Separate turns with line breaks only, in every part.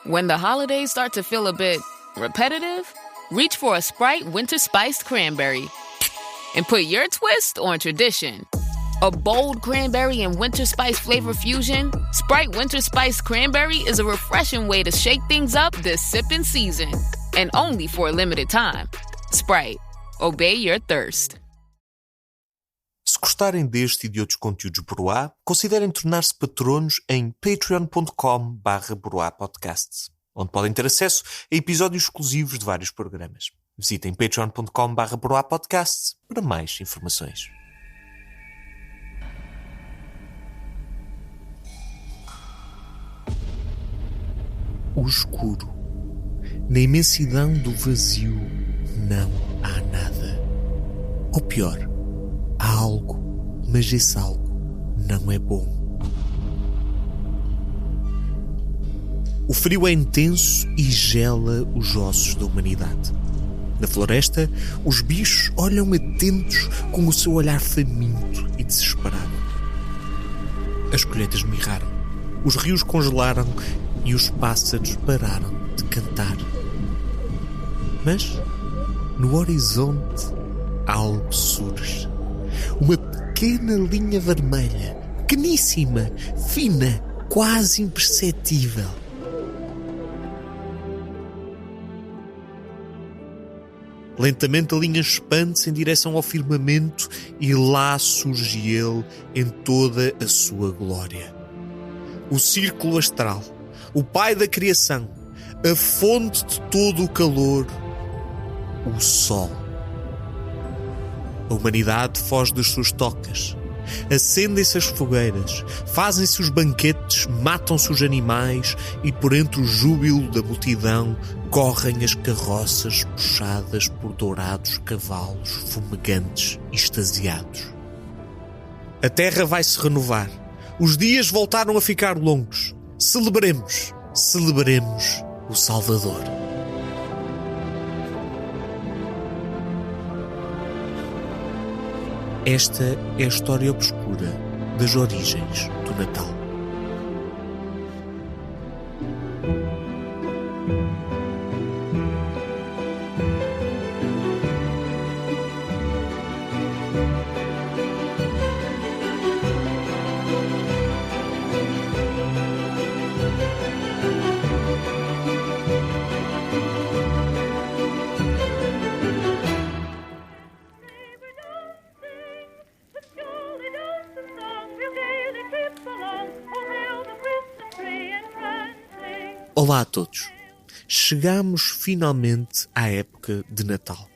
When the holidays start to feel a bit repetitive, reach for a Sprite Winter Spiced Cranberry and put your twist on tradition. A bold cranberry and winter spice flavor fusion, Sprite Winter Spiced Cranberry is a refreshing way to shake things up this sipping season. And only for a limited time. Sprite. Obey your thirst.
Se gostarem deste e de outros conteúdos Broá, considerem tornar-se patronos em patreon.com/broapodcasts, onde podem ter acesso a episódios exclusivos de vários programas. Visitem patreon.com/broapodcasts para mais informações. O escuro. Na imensidão do vazio não há nada. Ou pior, há algo, mas esse algo não é bom. O frio é intenso e gela os ossos da humanidade. Na floresta, os bichos olham atentos com o seu olhar faminto e desesperado. As colheitas mirraram, os rios congelaram e os pássaros pararam de cantar. Mas, no horizonte, algo surge. Uma pequena linha vermelha, pequeníssima, fina, quase imperceptível. Lentamente a linha expande-se em direção ao firmamento e lá surge ele em toda a sua glória. O círculo astral, o pai da criação, a fonte de todo o calor, o Sol. A humanidade foge das suas tocas. Acendem-se as fogueiras, fazem-se os banquetes, matam-se os animais e por entre o júbilo da multidão correm as carroças puxadas por dourados cavalos fumegantes e extasiados. A terra vai se renovar. Os dias voltaram a ficar longos. Celebremos, celebremos o Salvador. Esta é a história obscura das origens do Natal. Olá a todos. Chegamos finalmente à época de Natal.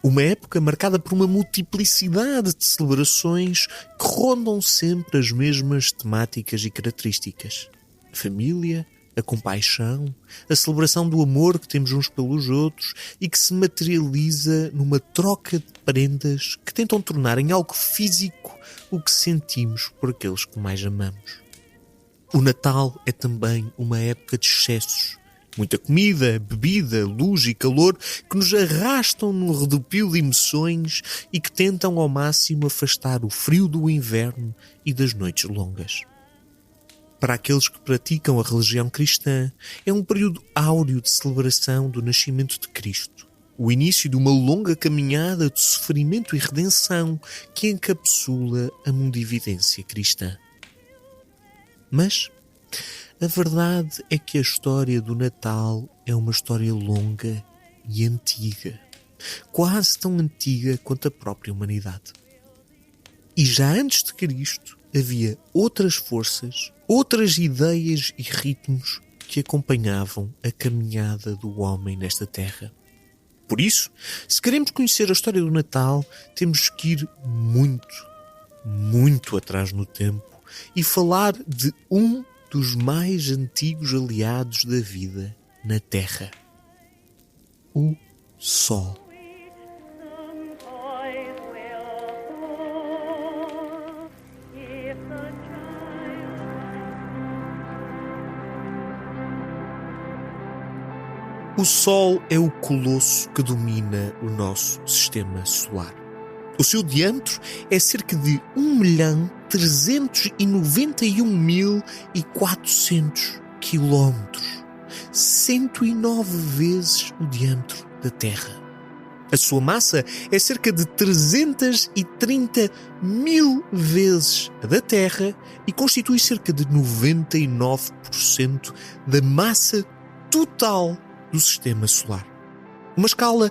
Uma época marcada por uma multiplicidade de celebrações que rondam sempre as mesmas temáticas e características. A família, a compaixão, a celebração do amor que temos uns pelos outros e que se materializa numa troca de prendas que tentam tornar em algo físico o que sentimos por aqueles que mais amamos. O Natal é também uma época de excessos. Muita comida, bebida, luz e calor que nos arrastam num redupio de emoções e que tentam ao máximo afastar o frio do inverno e das noites longas. Para aqueles que praticam a religião cristã, é um período áureo de celebração do nascimento de Cristo. O início de uma longa caminhada de sofrimento e redenção que encapsula a mundividência cristã. Mas a verdade é que a história do Natal é uma história longa e antiga, quase tão antiga quanto a própria humanidade. E já antes de Cristo havia outras forças, outras ideias e ritmos que acompanhavam a caminhada do homem nesta terra. Por isso, se queremos conhecer a história do Natal, temos que ir muito, muito atrás no tempo e falar de um dos mais antigos aliados da vida na Terra: o Sol. O Sol é o colosso que domina o nosso sistema solar. O seu diâmetro é cerca de 1.391.400 quilómetros, 109 vezes o diâmetro da Terra. A sua massa é cerca de 330 mil vezes a da Terra e constitui cerca de 99% da massa total do Sistema Solar. Uma escala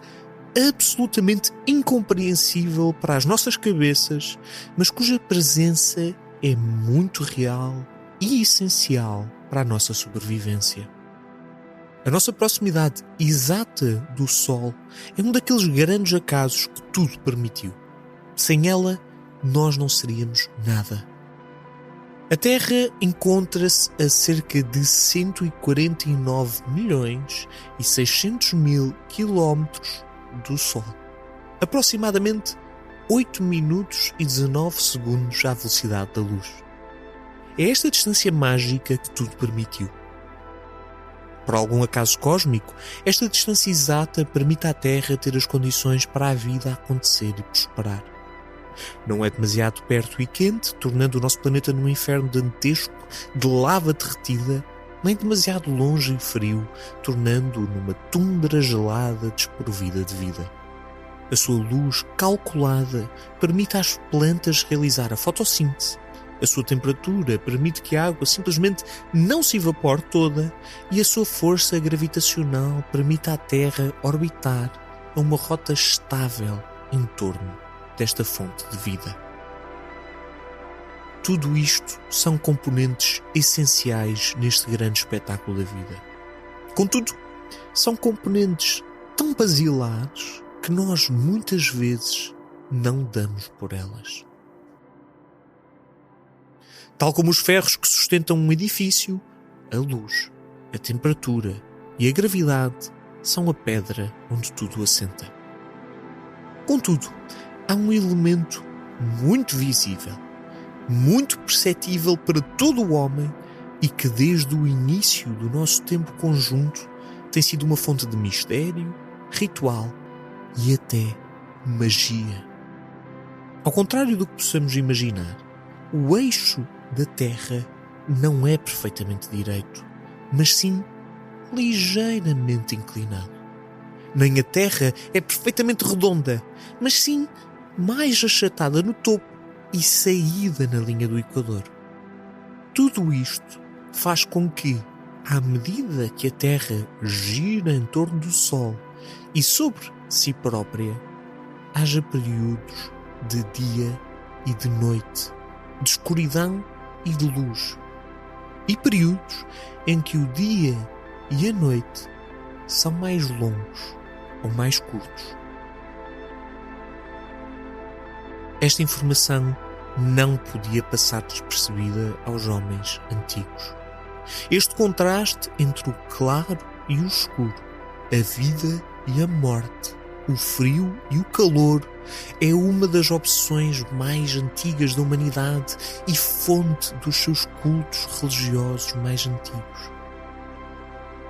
absolutamente incompreensível para as nossas cabeças, mas cuja presença é muito real e essencial para a nossa sobrevivência. A nossa proximidade exata do Sol é um daqueles grandes acasos que tudo permitiu. Sem ela, nós não seríamos nada. A Terra encontra-se a cerca de 149 milhões e 600 mil quilómetros do Sol. Aproximadamente 8 minutos e 19 segundos à velocidade da luz. É esta distância mágica que tudo permitiu. Por algum acaso cósmico, esta distância exata permite à Terra ter as condições para a vida acontecer e prosperar. Não é demasiado perto e quente, tornando o nosso planeta num inferno dantesco de lava derretida, nem demasiado longe e frio, tornando-o numa tundra gelada desprovida de vida. A sua luz calculada permite às plantas realizar a fotossíntese. A sua temperatura permite que a água simplesmente não se evapore toda e a sua força gravitacional permite à Terra orbitar a uma rota estável em torno desta fonte de vida. Tudo isto são componentes essenciais neste grande espetáculo da vida. Contudo, são componentes tão basilares que nós muitas vezes não damos por elas. Tal como os ferros que sustentam um edifício, a luz, a temperatura e a gravidade são a pedra onde tudo assenta. Contudo, há um elemento muito visível, muito perceptível para todo o homem e que desde o início do nosso tempo conjunto tem sido uma fonte de mistério, ritual e até magia. Ao contrário do que possamos imaginar, o eixo da Terra não é perfeitamente direito, mas sim ligeiramente inclinado. Nem a Terra é perfeitamente redonda, mas sim mais achatada no topo e saída na linha do Equador. Tudo isto faz com que, à medida que a Terra gira em torno do Sol e sobre si própria, haja períodos de dia e de noite, de escuridão e de luz, e períodos em que o dia e a noite são mais longos ou mais curtos. Esta informação não podia passar despercebida aos homens antigos. Este contraste entre o claro e o escuro, a vida e a morte, o frio e o calor, é uma das obsessões mais antigas da humanidade e fonte dos seus cultos religiosos mais antigos.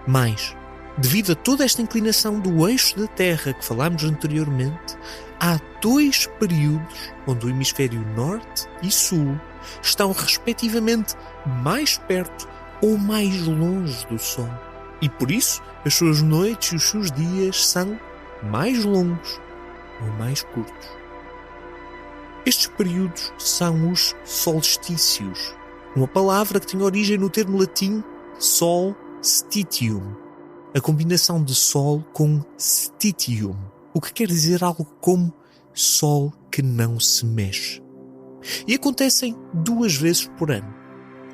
Mas, devido a toda esta inclinação do eixo da Terra que falámos anteriormente, há 2 períodos onde o hemisfério norte e sul estão respectivamente mais perto ou mais longe do Sol. E por isso, as suas noites e os seus dias são mais longos ou mais curtos. Estes períodos são os solstícios, uma palavra que tem origem no termo latim solstitium, a combinação de sol com stitium, o que quer dizer algo como sol que não se mexe. E acontecem 2 vezes por ano,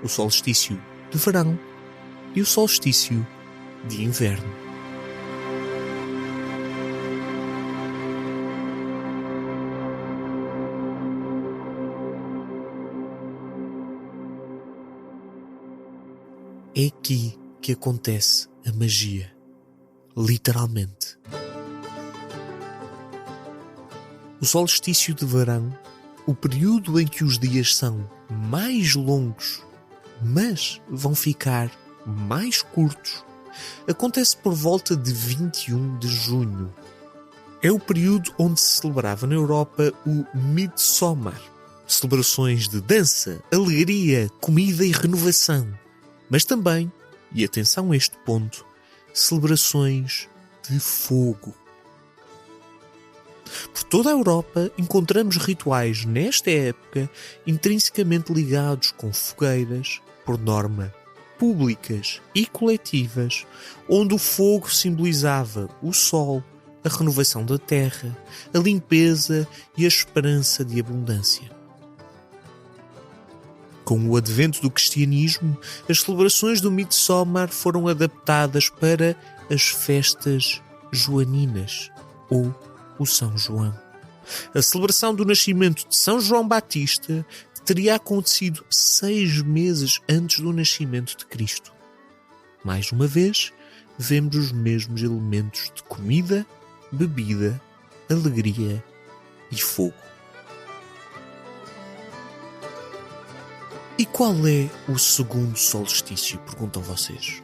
o solstício de verão e o solstício de inverno. É aqui que acontece a magia, literalmente. O solstício de verão, o período em que os dias são mais longos, mas vão ficar mais curtos, acontece por volta de 21 de junho. É o período onde se celebrava na Europa o Midsommar, celebrações de dança, alegria, comida e renovação. Mas também, e atenção a este ponto, celebrações de fogo. Por toda a Europa encontramos rituais nesta época intrinsecamente ligados com fogueiras, por norma públicas e coletivas, onde o fogo simbolizava o sol, a renovação da terra, a limpeza e a esperança de abundância. Com o advento do cristianismo, as celebrações do Midsommar foram adaptadas para as festas joaninas, ou o São João. A celebração do nascimento de São João Batista teria acontecido 6 meses antes do nascimento de Cristo. Mais uma vez, vemos os mesmos elementos de comida, bebida, alegria e fogo. E qual é o segundo solstício? Perguntam vocês.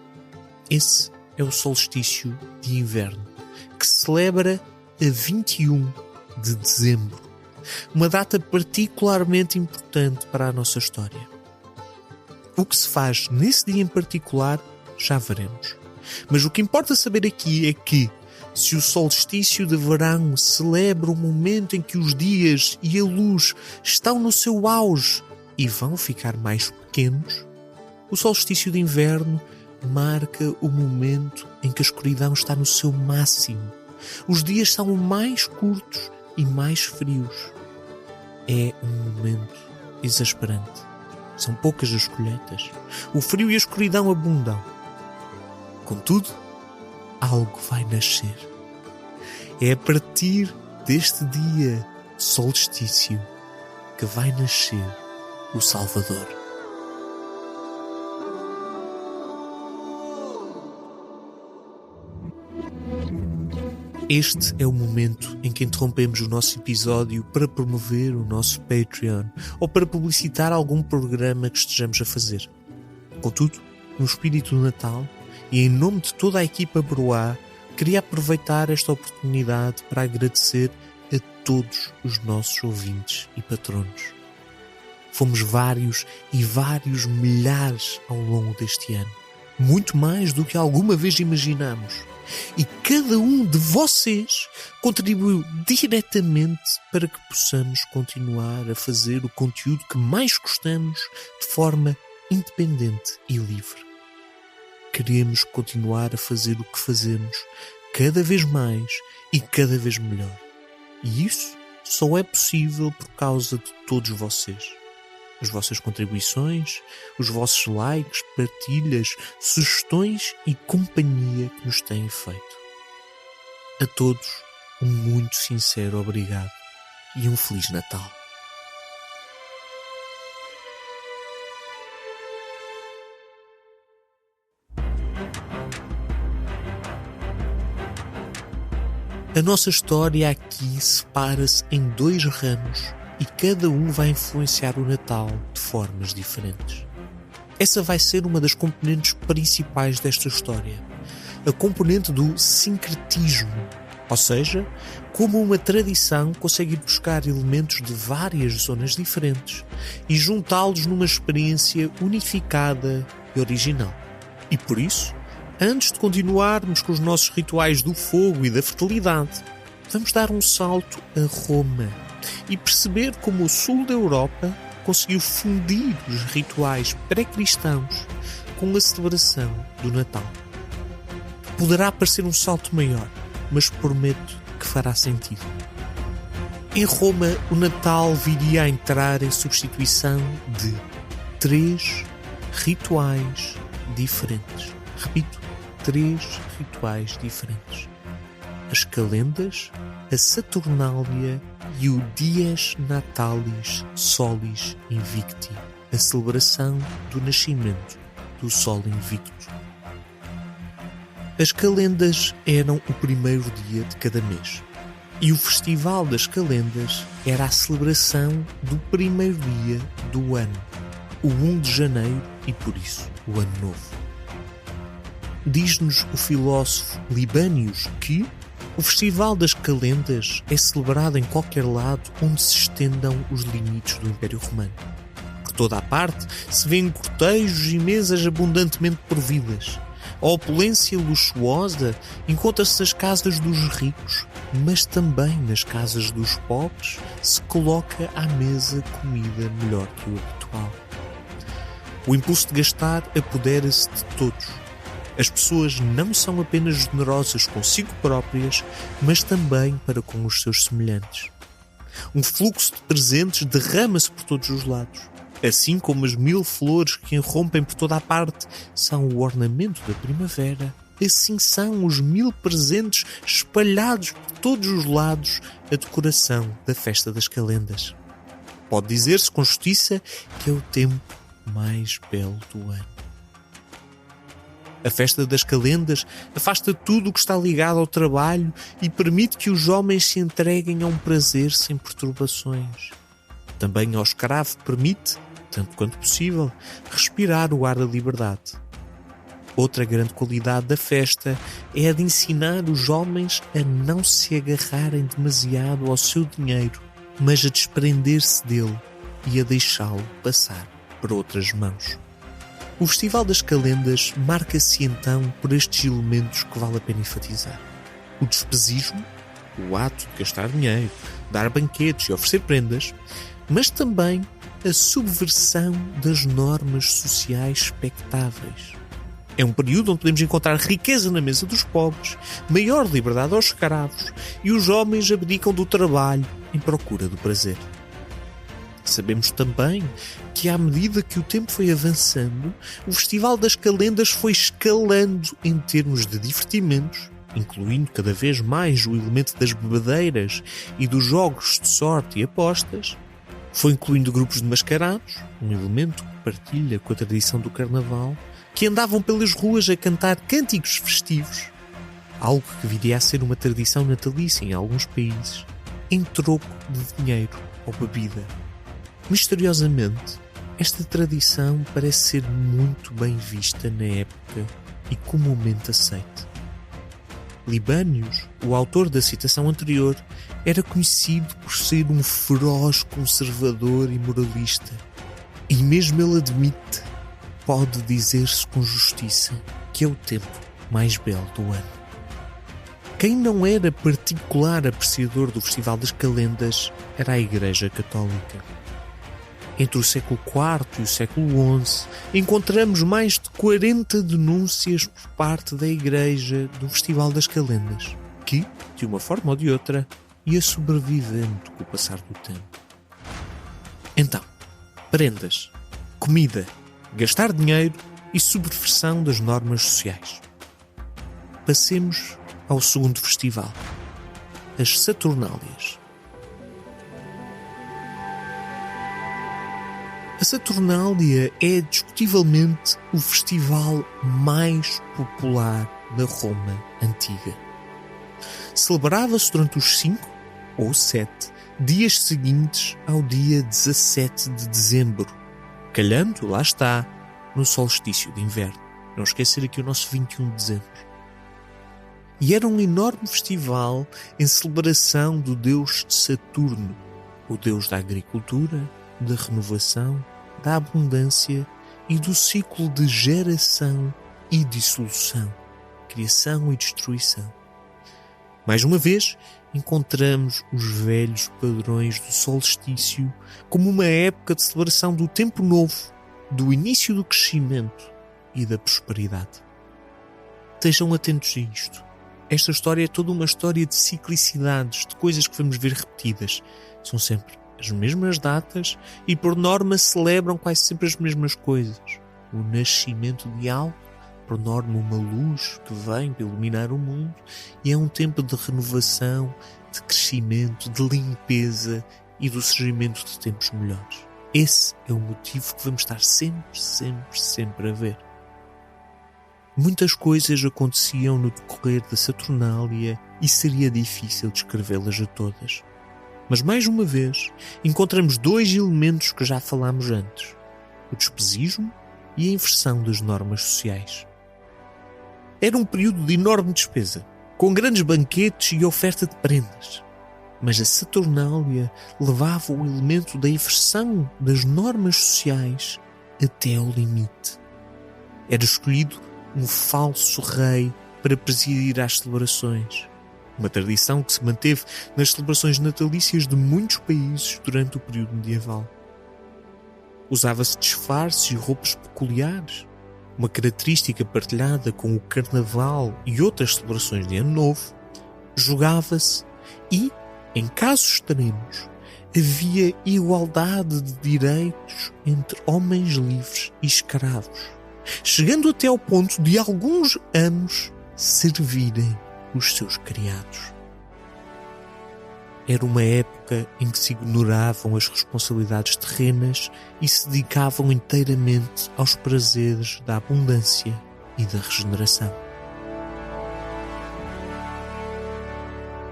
Esse é o solstício de inverno, que se celebra a 21 de dezembro, uma data particularmente importante para a nossa história. O que se faz nesse dia em particular, já veremos. Mas o que importa saber aqui é que, se o solstício de verão celebra o momento em que os dias e a luz estão no seu auge e vão ficar mais pequenos, o solstício de inverno marca o momento em que a escuridão está no seu máximo. Os dias são mais curtos e mais frios. É um momento exasperante. São poucas as colheitas. O frio e a escuridão abundam. Contudo, algo vai nascer. É a partir deste dia de solstício que vai nascer o Salvador. Este é o momento em que interrompemos o nosso episódio para promover o nosso Patreon ou para publicitar algum programa que estejamos a fazer. Contudo, no espírito do Natal e em nome de toda a equipa Broá, queria aproveitar esta oportunidade para agradecer a todos os nossos ouvintes e patronos. Fomos vários e vários milhares ao longo deste ano. Muito mais do que alguma vez imaginamos. E cada um de vocês contribuiu diretamente para que possamos continuar a fazer o conteúdo que mais gostamos de forma independente e livre. Queremos continuar a fazer o que fazemos cada vez mais e cada vez melhor. E isso só é possível por causa de todos vocês. As vossas contribuições, os vossos likes, partilhas, sugestões e companhia que nos têm feito. A todos, um muito sincero obrigado e um Feliz Natal. A nossa história aqui separa-se em 2 ramos e cada um vai influenciar o Natal de formas diferentes. Essa vai ser uma das componentes principais desta história, a componente do sincretismo, ou seja, como uma tradição consegue ir buscar elementos de várias zonas diferentes e juntá-los numa experiência unificada e original. E por isso, antes de continuarmos com os nossos rituais do fogo e da fertilidade, vamos dar um salto a Roma e perceber como o sul da Europa conseguiu fundir os rituais pré-cristãos com a celebração do Natal. Poderá parecer um salto maior, mas prometo que fará sentido. Em Roma, o Natal viria a entrar em substituição de 3 rituais diferentes. Repito, 3 rituais diferentes. As calendas, a Saturnália e o Dies Natalis Solis Invicti, a celebração do nascimento do Sol Invicto. As calendas eram o primeiro dia de cada mês, e o Festival das Calendas era a celebração do primeiro dia do ano, o 1 de janeiro e, por isso, o Ano Novo. Diz-nos o filósofo Libânios que o Festival das Calendas é celebrado em qualquer lado onde se estendam os limites do Império Romano. Por toda a parte se vêem cortejos e mesas abundantemente providas, A opulência luxuosa encontra-se nas casas dos ricos, mas também nas casas dos pobres se coloca à mesa comida melhor que o habitual. O impulso de gastar apodera-se de todos. As pessoas não são apenas generosas consigo próprias, mas também para com os seus semelhantes. Um fluxo de presentes derrama-se por todos os lados. Assim como as 1000 flores que irrompem por toda a parte são o ornamento da primavera, assim são os 1000 presentes espalhados por todos os lados a decoração da festa das calendas. Pode dizer-se com justiça que é o tempo mais belo do ano. A festa das calendas afasta tudo o que está ligado ao trabalho e permite que os homens se entreguem a um prazer sem perturbações. Também ao escravo permite, tanto quanto possível, respirar o ar da liberdade. Outra grande qualidade da festa é a de ensinar os homens a não se agarrarem demasiado ao seu dinheiro, mas a desprender-se dele e a deixá-lo passar para outras mãos. O Festival das Calendas marca-se então por estes elementos que vale a pena enfatizar. O despesismo, o ato de gastar dinheiro, dar banquetes e oferecer prendas, mas também a subversão das normas sociais expectáveis. É um período onde podemos encontrar riqueza na mesa dos pobres, maior liberdade aos escravos e os homens abdicam do trabalho em procura do prazer. Sabemos também que, à medida que o tempo foi avançando, o Festival das Calendas foi escalando em termos de divertimentos, incluindo cada vez mais o elemento das bebedeiras e dos jogos de sorte e apostas. Foi incluindo grupos de mascarados, um elemento que partilha com a tradição do Carnaval, que andavam pelas ruas a cantar cânticos festivos, algo que viria a ser uma tradição natalícia em alguns países, em troco de dinheiro ou bebida. Misteriosamente, esta tradição parece ser muito bem vista na época e comumente aceita. Libânios, o autor da citação anterior, era conhecido por ser um feroz conservador e moralista. E mesmo ele admite, pode dizer-se com justiça, que é o tempo mais belo do ano. Quem não era particular apreciador do Festival das Calendas era a Igreja Católica. Entre o século IV e o século XI, encontramos mais de 40 denúncias por parte da Igreja do Festival das Calendas, que, de uma forma ou de outra, ia sobrevivendo com o passar do tempo. Então, prendas, comida, gastar dinheiro e subversão das normas sociais. Passemos ao segundo festival, as Saturnálias. A Saturnália é discutivelmente o festival mais popular da Roma antiga. Celebrava-se durante os 5 ou 7 dias seguintes ao dia 17 de dezembro, calhando, lá está, no solstício de inverno. Não esquecer aqui o nosso 21 de dezembro. E era um enorme festival em celebração do deus Saturno, o deus da agricultura, da renovação, da abundância e do ciclo de geração e dissolução, criação e destruição. Mais uma vez, encontramos os velhos padrões do solstício como uma época de celebração do tempo novo, do início do crescimento e da prosperidade. Estejam atentos a isto. Esta história é toda uma história de ciclicidades, de coisas que vamos ver repetidas. São sempre as mesmas datas e, por norma, celebram quase sempre as mesmas coisas. O nascimento de algo, por norma, uma luz que vem para iluminar o mundo, e é um tempo de renovação, de crescimento, de limpeza e do surgimento de tempos melhores. Esse é o motivo que vamos estar sempre a ver. Muitas coisas aconteciam no decorrer da Saturnália e seria difícil descrevê-las a todas. Mas, mais uma vez, encontramos 2 elementos que já falámos antes: o despesismo e a inversão das normas sociais. Era um período de enorme despesa, com grandes banquetes e oferta de prendas. Mas a Saturnália levava o elemento da inversão das normas sociais até ao limite. Era escolhido um falso rei para presidir às celebrações. Uma tradição que se manteve nas celebrações natalícias de muitos países durante o período medieval. Usava-se disfarces e roupas peculiares, uma característica partilhada com o Carnaval e outras celebrações de Ano Novo. Jogava-se e, em casos extremos, havia igualdade de direitos entre homens livres e escravos, chegando até ao ponto de alguns amos servirem os seus criados. Era uma época em que se ignoravam as responsabilidades terrenas e se dedicavam inteiramente aos prazeres da abundância e da regeneração.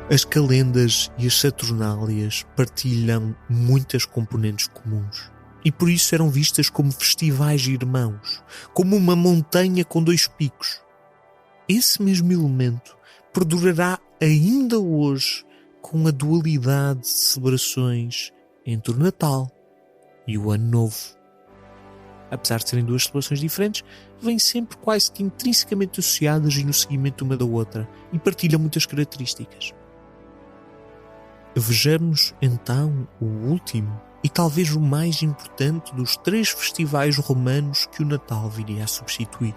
As calendas e as saturnálias partilham muitas componentes comuns e por isso eram vistas como festivais irmãos, como uma montanha com dois picos. Esse mesmo elemento perdurará ainda hoje com a dualidade de celebrações entre o Natal e o Ano Novo. Apesar de serem duas celebrações diferentes, vêm sempre quase que intrinsecamente associadas e no seguimento uma da outra e partilham muitas características. Vejamos então o último e talvez o mais importante dos 3 festivais romanos que o Natal viria a substituir: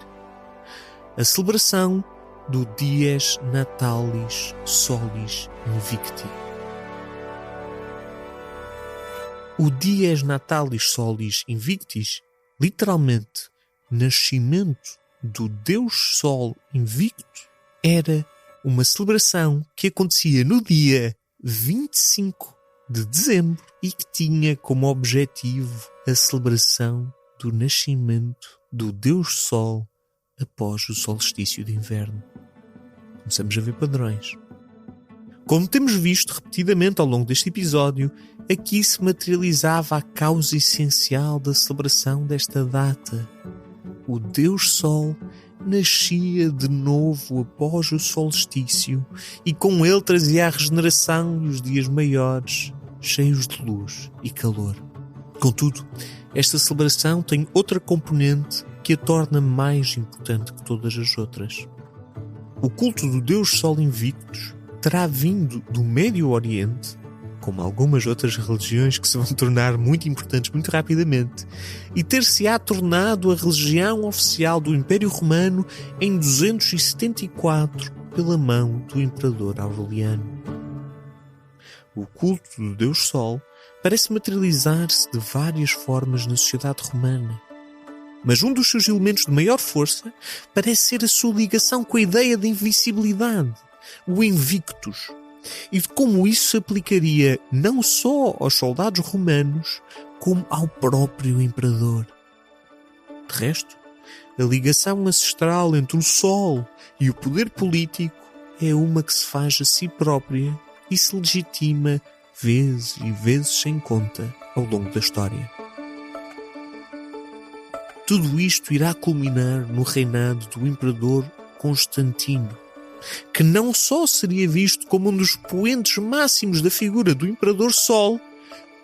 a celebração do Dies Natalis Solis Invicti. O Dies Natalis Solis Invictus, literalmente nascimento do Deus Sol Invicto, era uma celebração que acontecia no dia 25 de dezembro e que tinha como objetivo a celebração do nascimento do Deus Sol após o solstício de inverno. Começamos a ver padrões. Como temos visto repetidamente ao longo deste episódio, aqui se materializava a causa essencial da celebração desta data. O Deus Sol nascia de novo após o solstício e com ele trazia a regeneração e os dias maiores, cheios de luz e calor. Contudo, esta celebração tem outra componente que a torna mais importante que todas as outras. O culto do Deus Sol Invictus terá vindo do Médio Oriente, como algumas outras religiões que se vão tornar muito importantes muito rapidamente, e ter-se-á tornado a religião oficial do Império Romano em 274 pela mão do Imperador Aureliano. O culto do Deus Sol parece materializar-se de várias formas na sociedade romana, mas um dos seus elementos de maior força parece ser a sua ligação com a ideia de invencibilidade, o Invictus, e de como isso se aplicaria não só aos soldados romanos, como ao próprio imperador. De resto, a ligação ancestral entre o Sol e o poder político é uma que se faz a si própria e se legitima vezes e vezes sem conta ao longo da história. Tudo isto irá culminar no reinado do imperador Constantino, que não só seria visto como um dos poentes máximos da figura do Imperador Sol,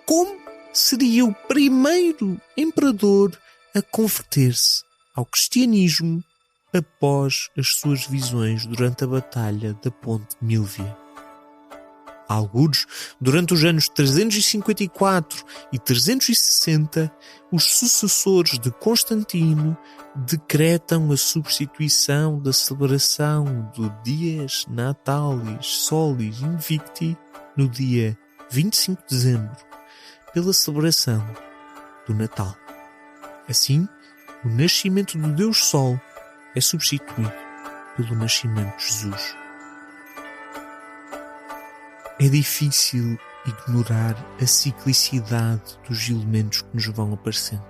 como seria o primeiro imperador a converter-se ao cristianismo após as suas visões durante a Batalha da Ponte Milvia. Algures, durante os anos 354 e 360, os sucessores de Constantino decretam a substituição da celebração do Dies Natalis Solis Invicti no dia 25 de dezembro pela celebração do Natal. Assim, o nascimento do Deus Sol é substituído pelo nascimento de Jesus. É difícil ignorar a ciclicidade dos elementos que nos vão aparecendo.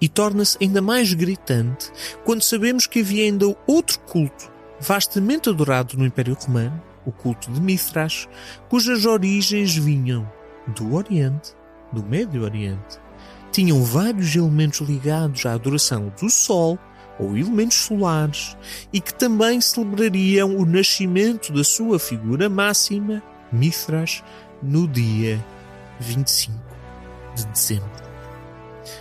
E torna-se ainda mais gritante quando sabemos que havia ainda outro culto vastamente adorado no Império Romano, o culto de Mithras, cujas origens vinham do Oriente, do Médio Oriente. Tinham vários elementos ligados à adoração do Sol, ou elementos solares, e que também celebrariam o nascimento da sua figura máxima, Mithras, no dia 25 de dezembro.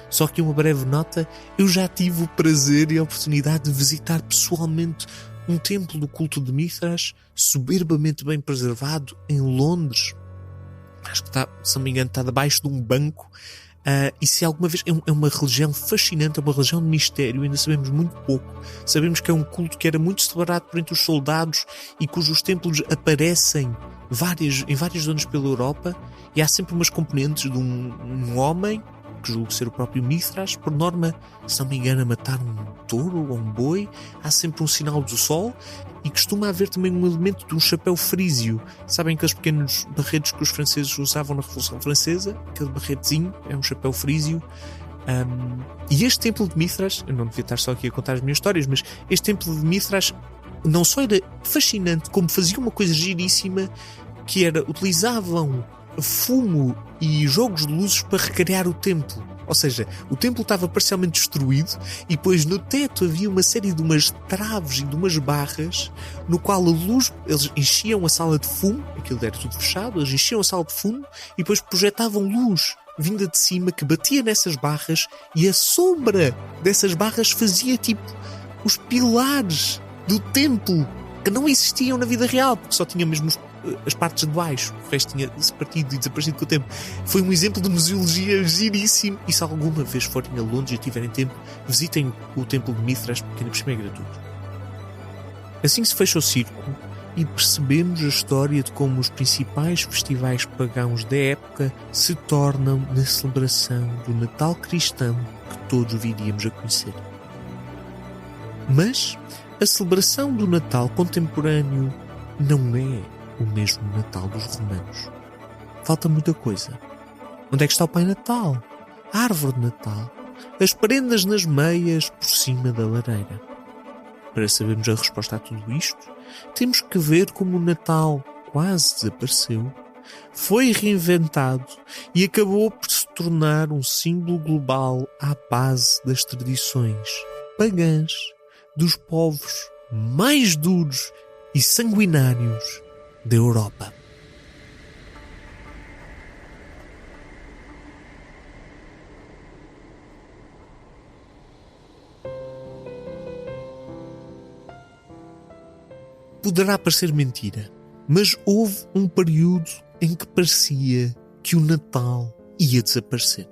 Só que uma breve nota, eu já tive o prazer e a oportunidade de visitar pessoalmente um templo do culto de Mithras, soberbamente bem preservado, em Londres. Acho que está, se não me engano, está debaixo de um banco. E se alguma vez... É uma religião fascinante, é uma religião de mistério, ainda sabemos muito pouco. Sabemos que é um culto que era muito celebrado por entre os soldados e cujos templos aparecem em várias zonas pela Europa, e há sempre umas componentes de um homem, que julgo ser o próprio Mithras, por norma, se não me engano, a matar um touro ou um boi. Há sempre um sinal do sol e costuma haver também um elemento de um chapéu frísio. Sabem aqueles pequenos barretes que os franceses usavam na Revolução Francesa? Aquele barretezinho é um chapéu frísio. E este templo de Mithras, eu não devia estar só aqui a contar as minhas histórias, mas este templo de Mithras não só era fascinante, como fazia uma coisa giríssima, que era, utilizavam fumo e jogos de luzes para recriar o templo. Ou seja, o templo estava parcialmente destruído e depois no teto havia uma série de umas traves e de umas barras no qual a luz, eles enchiam a sala de fumo, aquilo era tudo fechado, eles enchiam a sala de fumo e depois projetavam luz vinda de cima que batia nessas barras, e a sombra dessas barras fazia tipo os pilares do templo, que não existiam na vida real, porque só tinha mesmo as partes de baixo, o resto tinha-se partido e desaparecido com o tempo. Foi um exemplo de museologia giríssimo, e se alguma vez forem a Londres e tiverem tempo, visitem o templo de Mithras, porque ainda por cima é gratuito. Assim se fecha o círculo e percebemos a história de como os principais festivais pagãos da época se tornam na celebração do Natal cristão que todos viríamos a conhecer. Mas a celebração do Natal contemporâneo não é o mesmo Natal dos romanos. Falta muita coisa. Onde é que está o Pai Natal? A árvore de Natal? As prendas nas meias por cima da lareira? Para sabermos a resposta a tudo isto, temos que ver como o Natal quase desapareceu, foi reinventado e acabou por se tornar um símbolo global à base das tradições pagãs dos povos mais duros e sanguinários da Europa. Poderá parecer mentira, mas houve um período em que parecia que o Natal ia desaparecer.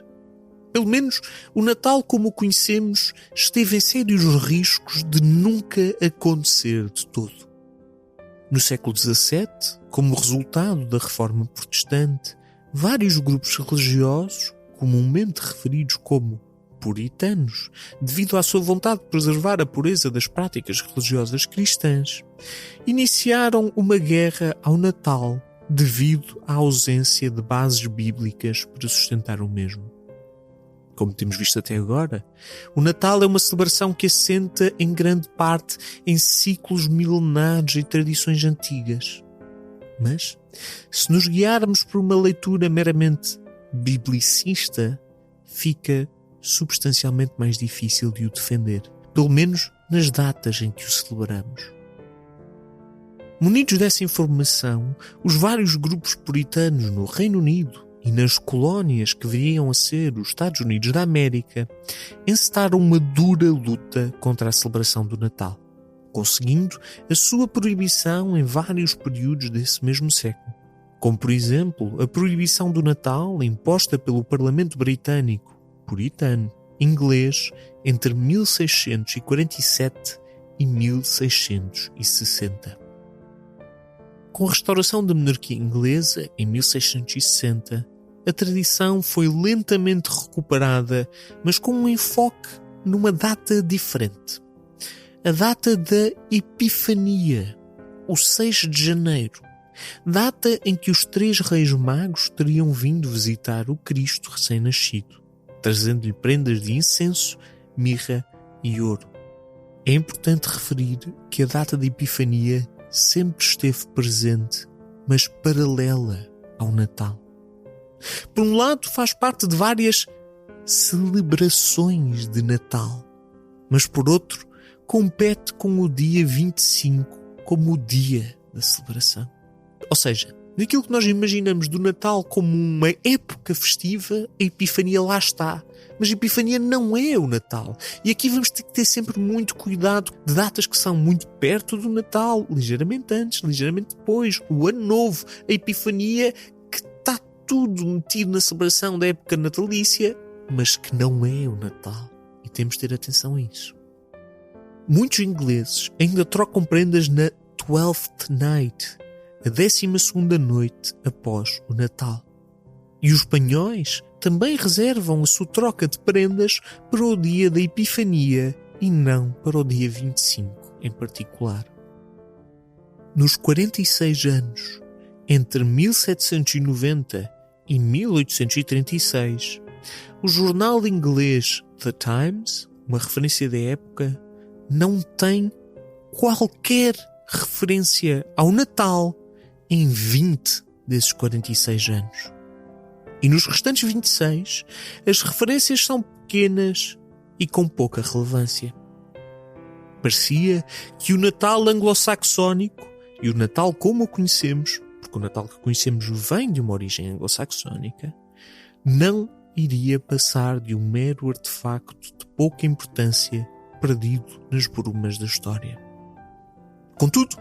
Pelo menos o Natal como o conhecemos esteve em sérios riscos de nunca acontecer de todo. No século XVII, como resultado da Reforma Protestante, vários grupos religiosos, comumente referidos como puritanos, devido à sua vontade de preservar a pureza das práticas religiosas cristãs, iniciaram uma guerra ao Natal devido à ausência de bases bíblicas para sustentar o mesmo. Como temos visto até agora, o Natal é uma celebração que assenta em grande parte em ciclos milenares e tradições antigas. Mas, se nos guiarmos por uma leitura meramente biblicista, fica substancialmente mais difícil de o defender, pelo menos nas datas em que o celebramos. Munidos dessa informação, os vários grupos puritanos no Reino Unido e nas colónias que viriam a ser os Estados Unidos da América encetaram uma dura luta contra a celebração do Natal, conseguindo a sua proibição em vários períodos desse mesmo século, como por exemplo a proibição do Natal imposta pelo Parlamento Britânico puritano inglês entre 1647 e 1660. Com a restauração da monarquia inglesa em 1660, a tradição foi lentamente recuperada, mas com um enfoque numa data diferente. A data da Epifania, o 6 de janeiro, data em que os 3 reis magos teriam vindo visitar o Cristo recém-nascido, trazendo-lhe prendas de incenso, mirra e ouro. É importante referir que a data da Epifania sempre esteve presente, mas paralela ao Natal. Por um lado, faz parte de várias celebrações de Natal, mas por outro, compete com o dia 25 como o dia da celebração. Ou seja, Naquilo que nós imaginamos do Natal como uma época festiva, a Epifania lá está. Mas a Epifania não é o Natal. E aqui vamos ter que ter sempre muito cuidado de datas que são muito perto do Natal, ligeiramente antes, ligeiramente depois, o Ano Novo, a Epifania, que está tudo metido na celebração da época natalícia, mas que não é o Natal. E temos de ter atenção a isso. Muitos ingleses ainda trocam prendas na 12th Night, a 12ª noite após o Natal. E os espanhóis também reservam a sua troca de prendas para o dia da Epifania e não para o dia 25 em particular. Nos 46 anos, entre 1790 e 1836, o jornal inglês The Times, uma referência da época, não tem qualquer referência ao Natal em 20 desses 46 anos. E nos restantes 26, as referências são pequenas e com pouca relevância. Parecia que o Natal anglo-saxónico, e o Natal como o conhecemos, porque o Natal que conhecemos vem de uma origem anglo-saxónica, não iria passar de um mero artefacto de pouca importância perdido nas brumas da história. Contudo,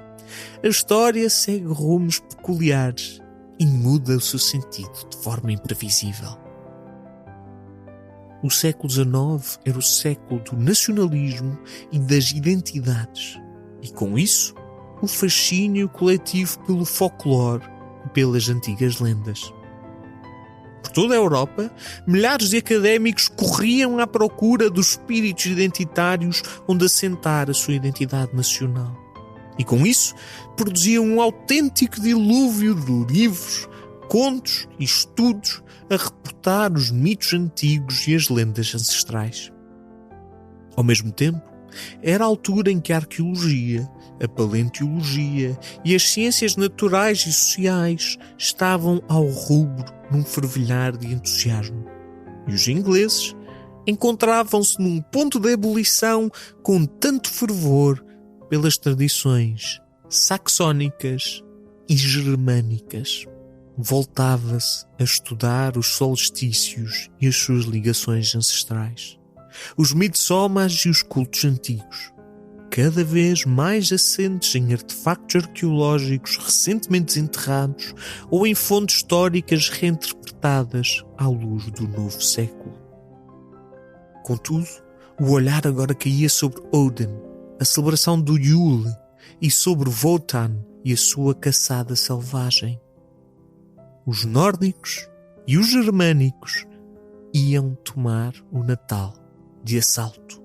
a história segue rumos peculiares e muda o seu sentido de forma imprevisível. O século XIX era o século do nacionalismo e das identidades, e com isso, o fascínio coletivo pelo folclore e pelas antigas lendas. Por toda a Europa, milhares de académicos corriam à procura dos espíritos identitários onde assentar a sua identidade nacional. E com isso, produziam um autêntico dilúvio de livros, contos e estudos a reportar os mitos antigos e as lendas ancestrais. Ao mesmo tempo, era a altura em que a arqueologia, a paleontologia e as ciências naturais e sociais estavam ao rubro num fervilhar de entusiasmo. E os ingleses encontravam-se num ponto de ebulição com tanto fervor pelas tradições saxónicas e germânicas. Voltava-se a estudar os solstícios e as suas ligações ancestrais, os midsommars e os cultos antigos, cada vez mais assentes em artefactos arqueológicos recentemente desenterrados ou em fontes históricas reinterpretadas à luz do novo século. Contudo, o olhar agora caía sobre Odin, a celebração do Yule, e sobre Wotan e a sua caçada selvagem. Os nórdicos e os germânicos iam tomar o Natal de assalto.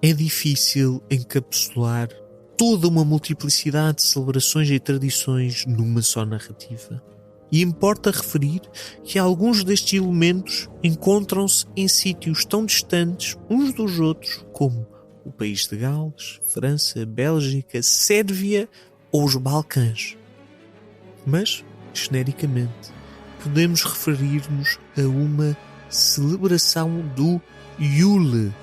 É difícil encapsular toda uma multiplicidade de celebrações e tradições numa só narrativa. E importa referir que alguns destes elementos encontram-se em sítios tão distantes uns dos outros como o país de Gales, França, Bélgica, Sérvia ou os Balcãs. Mas, genericamente, podemos referir-nos a uma celebração do Yule,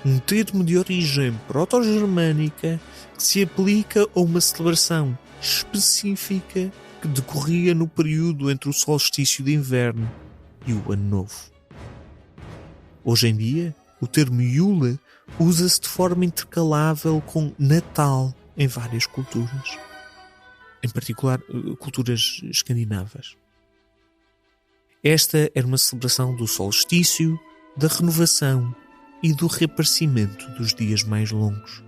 um termo de origem proto-germânica que se aplica a uma celebração específica que decorria no período entre o solstício de inverno e o Ano Novo. Hoje em dia, o termo Yule usa-se de forma intercalável com Natal em várias culturas, em particular culturas escandinavas. Esta era uma celebração do solstício, da renovação e do reaparecimento dos dias mais longos.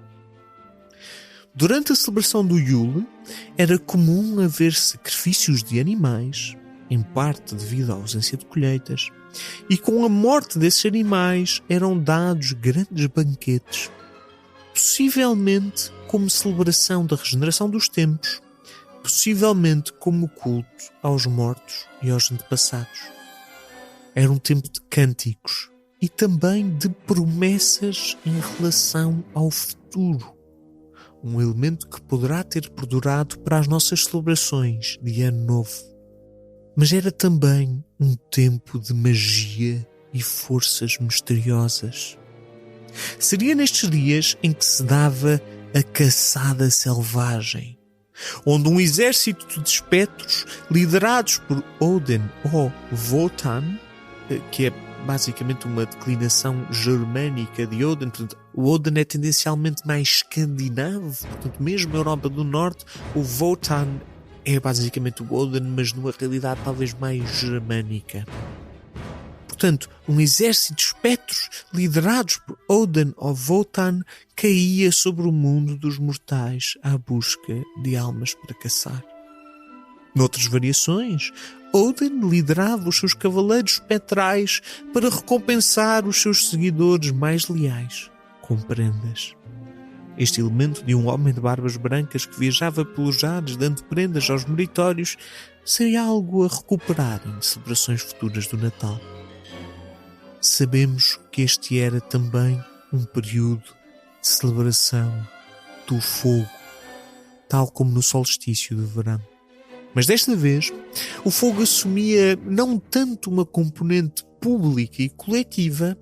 Durante a celebração do Yule, era comum haver sacrifícios de animais, em parte devido à ausência de colheitas, e com a morte desses animais eram dados grandes banquetes, possivelmente como celebração da regeneração dos tempos, possivelmente como culto aos mortos e aos antepassados. Era um tempo de cânticos e também de promessas em relação ao futuro. um elemento que poderá ter perdurado para as nossas celebrações de Ano Novo. Mas era também um tempo de magia e forças misteriosas. Seria nestes dias em que se dava a caçada selvagem, onde um exército de espectros liderados por Odin ou Wotan, que é basicamente uma declinação germânica de Odin. Portanto, o Odin é tendencialmente mais escandinavo, portanto, mesmo na Europa do Norte, o Wotan é basicamente o Odin, mas numa realidade talvez mais germânica. Portanto, um exército de espectros liderados por Odin ou Wotan caía sobre o mundo dos mortais à busca de almas para caçar. Noutras variações, Odin liderava os seus cavaleiros espectrais para recompensar os seus seguidores mais leais com prendas. Este elemento de um homem de barbas brancas que viajava pelos ares dando prendas aos meritórios seria algo a recuperar em celebrações futuras do Natal. Sabemos que este era também um período de celebração do fogo, tal como no solstício de verão. Mas desta vez, o fogo assumia não tanto uma componente pública e coletiva,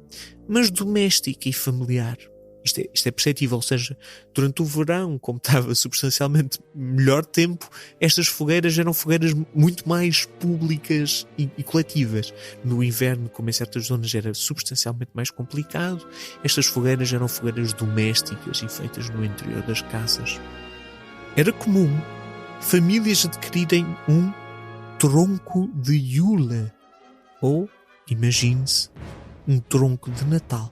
mas doméstica e familiar. Isto é perceptível, ou seja, durante o verão, como estava substancialmente melhor tempo, estas fogueiras eram fogueiras muito mais públicas e coletivas. No inverno, como em certas zonas era substancialmente mais complicado, estas fogueiras eram fogueiras domésticas e feitas no interior das casas. Era comum famílias adquirirem um tronco de Yule, ou, imagine-se, um tronco de Natal.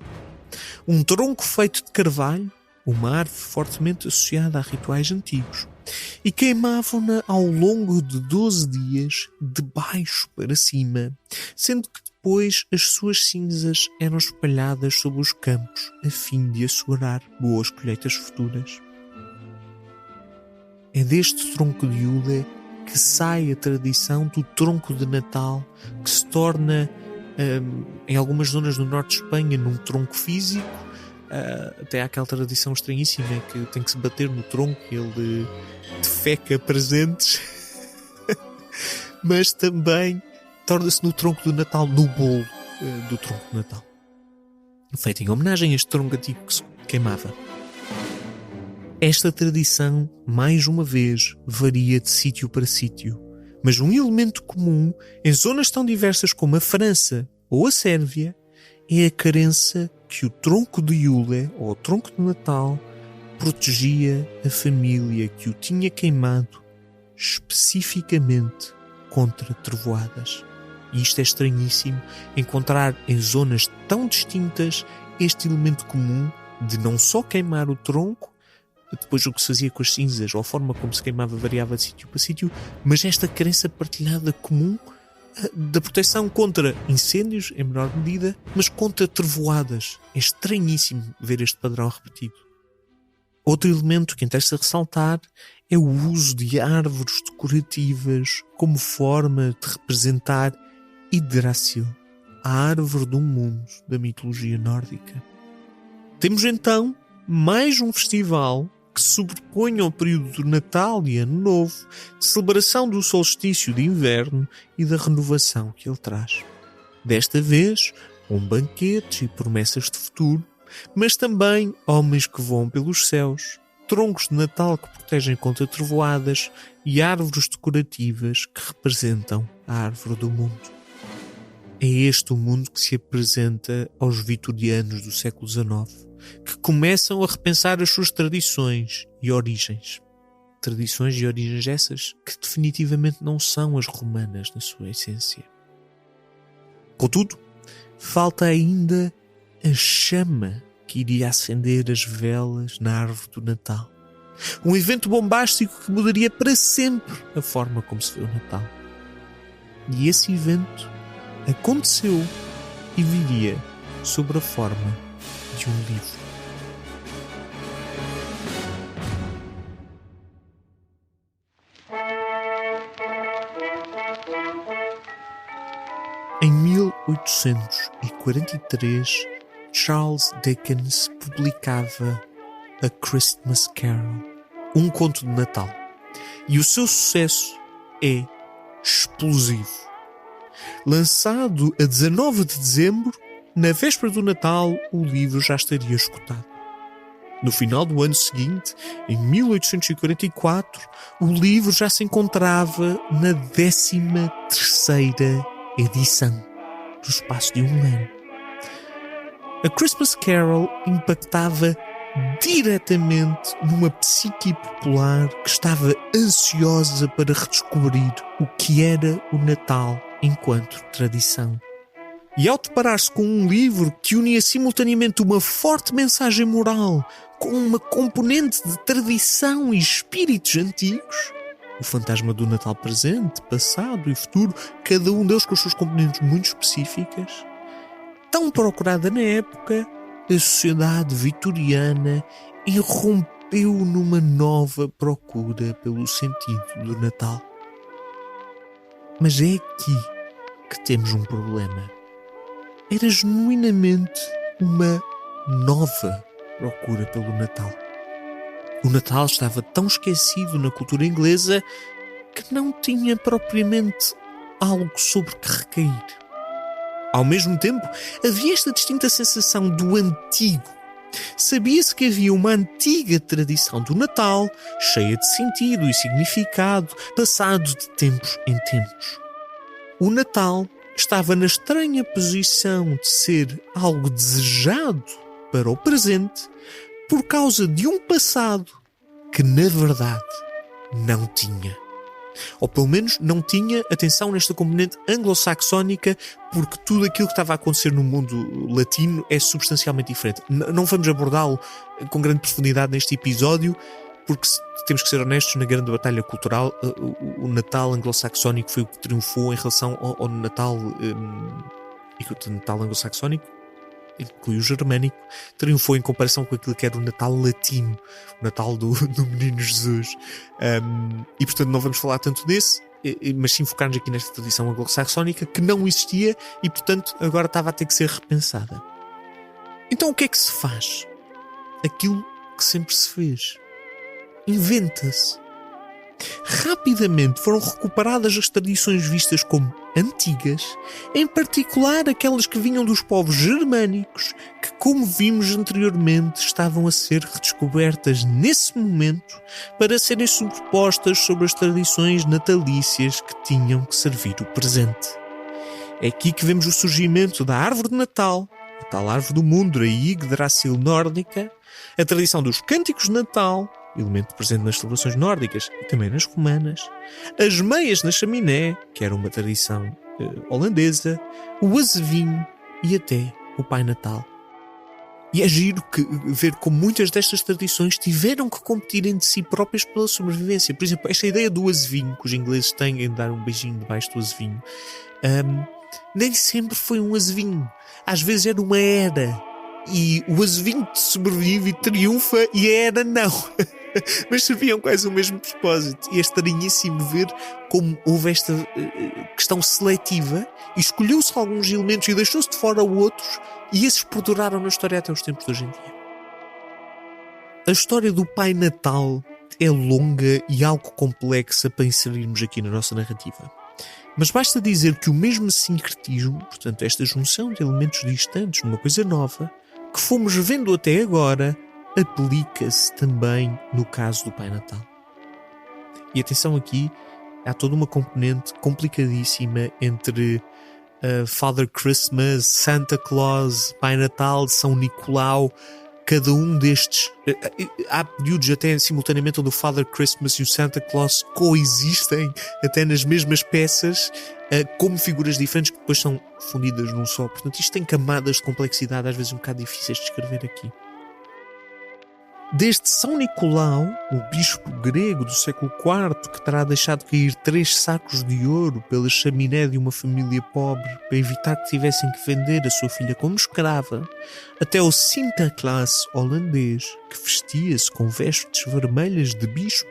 Um tronco feito de carvalho, uma árvore fortemente associada a rituais antigos, e queimavam-na ao longo de 12 dias, de baixo para cima, sendo que depois as suas cinzas eram espalhadas sobre os campos, a fim de assegurar boas colheitas futuras. É deste tronco de Yule que sai a tradição do tronco de Natal, que se torna, em algumas zonas do norte de Espanha, num tronco físico. Até há aquela tradição estranhíssima que tem que se bater no tronco e ele defeca presentes. Mas também torna-se no tronco do Natal, no bolo do tronco de Natal, feito em homenagem a este tronco antigo que se queimava. Esta tradição, mais uma vez, varia de sítio para sítio, mas um elemento comum em zonas tão diversas como a França ou a Sérvia é a crença que o tronco de Yule, ou o tronco de Natal, protegia a família que o tinha queimado especificamente contra trovoadas. E isto é estranhíssimo, encontrar em zonas tão distintas este elemento comum de não só queimar o tronco, depois o que se fazia com as cinzas ou a forma como se queimava variava de sítio para sítio, mas esta crença partilhada comum da proteção contra incêndios, em menor medida, mas contra trovoadas. É estranhíssimo ver este padrão repetido. Outro elemento que interessa ressaltar é o uso de árvores decorativas como forma de representar Yggdrasil, a árvore do mundo da mitologia nórdica. Temos então mais um festival que se sobrepõe ao período do Natal e Ano Novo, de celebração do solstício de inverno e da renovação que ele traz. Desta vez, com banquetes e promessas de futuro, mas também homens que voam pelos céus, troncos de Natal que protegem contra trovoadas e árvores decorativas que representam a árvore do mundo. É este o mundo que se apresenta aos vitorianos do século XIX, que começam a repensar as suas tradições e origens. Tradições e origens essas que definitivamente não são as romanas na sua essência. Contudo, falta ainda a chama que iria acender as velas na árvore do Natal. Um evento bombástico que mudaria para sempre a forma como se vê o Natal. E esse evento aconteceu e viria sob a forma de um livro. Em 1843, Charles Dickens publicava A Christmas Carol, um conto de Natal. E o seu sucesso é explosivo. Lançado a 19 de dezembro, na véspera do Natal, o livro já estaria esgotado. No final do ano seguinte, em 1844, o livro já se encontrava na 13ª edição, no espaço de um ano. A Christmas Carol impactava diretamente numa psique popular que estava ansiosa para redescobrir o que era o Natal enquanto tradição. E ao deparar-se com um livro que unia simultaneamente uma forte mensagem moral com uma componente de tradição e espíritos antigos, o fantasma do Natal presente, passado e futuro, cada um deles com as suas componentes muito específicas, tão procurada na época, a sociedade vitoriana irrompeu numa nova procura pelo sentido do Natal. Mas é aqui que temos um problema. Era genuinamente uma nova procura pelo Natal. O Natal estava tão esquecido na cultura inglesa que não tinha propriamente algo sobre que recair. Ao mesmo tempo, havia esta distinta sensação do antigo. Sabia-se que havia uma antiga tradição do Natal, cheia de sentido e significado, passado de tempos em tempos. O Natal estava na estranha posição de ser algo desejado para o presente por causa de um passado que, na verdade, não tinha. Ou pelo menos não tinha atenção nesta componente anglo-saxónica, porque tudo aquilo que estava a acontecer no mundo latino é substancialmente diferente. Não vamos abordá-lo com grande profundidade neste episódio, porque temos que ser honestos, na grande batalha cultural, o Natal anglo-saxónico foi o que triunfou em relação ao Natal, e o Natal anglo-saxónico, inclui o germânico, triunfou em comparação com aquilo que era o Natal latino, o Natal do Menino Jesus. E portanto não vamos falar tanto desse, mas sim focar-nos aqui nesta tradição anglo-saxónica que não existia e portanto agora estava a ter que ser repensada. Então o que é que se faz? Aquilo que sempre se fez. Inventa-se. Rapidamente foram recuperadas as tradições vistas como antigas, em particular aquelas que vinham dos povos germânicos, que, como vimos anteriormente, estavam a ser redescobertas nesse momento para serem sobrepostas sobre as tradições natalícias que tinham que servir o presente. É aqui que vemos o surgimento da árvore de Natal, a tal árvore do mundo, a Yggdrasil nórdica, a tradição dos cânticos de Natal, elemento presente nas celebrações nórdicas e também nas romanas, as meias na chaminé, que era uma tradição holandesa, o azevinho e até o Pai Natal. E é giro ver como muitas destas tradições tiveram que competir entre si próprias pela sobrevivência. Por exemplo, esta ideia do azevinho, que os ingleses têm em dar um beijinho debaixo do azevinho, nem sempre foi um azevinho. Às vezes era uma era. E o azevinho sobrevive e triunfa e a era não. Mas serviam quase o mesmo propósito. E é estranhíssimo ver como houve esta questão seletiva e escolheu-se alguns elementos e deixou-se de fora outros, e esses perduraram na história até os tempos de hoje em dia. A história do Pai Natal é longa e algo complexa para inserirmos aqui na nossa narrativa. Mas basta dizer que o mesmo sincretismo, portanto esta junção de elementos distantes numa coisa nova, que fomos vendo até agora, aplica-se também no caso do Pai Natal. E atenção aqui, há toda uma componente complicadíssima entre Father Christmas, Santa Claus, Pai Natal, São Nicolau. Cada um destes, há períodos até simultaneamente onde o Father Christmas e o Santa Claus coexistem até nas mesmas peças, como figuras diferentes que depois são fundidas num só. Portanto, isto tem camadas de complexidade às vezes um bocado difíceis de descrever aqui. Desde São Nicolau, o bispo grego do século IV, que terá deixado cair 3 sacos de ouro pela chaminé de uma família pobre para evitar que tivessem que vender a sua filha como escrava, até o Sinterklaas holandês, que vestia-se com vestes vermelhas de bispo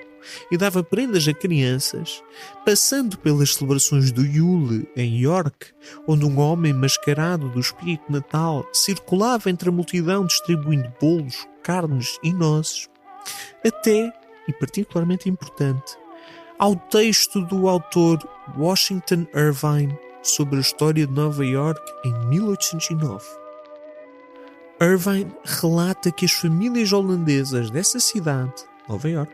e dava prendas a crianças, passando pelas celebrações do Yule em York, onde um homem mascarado do espírito natal circulava entre a multidão distribuindo bolos, carnes e nozes, até, e particularmente importante, ao texto do autor Washington Irving sobre a história de Nova York em 1809. Irving relata que as famílias holandesas dessa cidade, Nova York,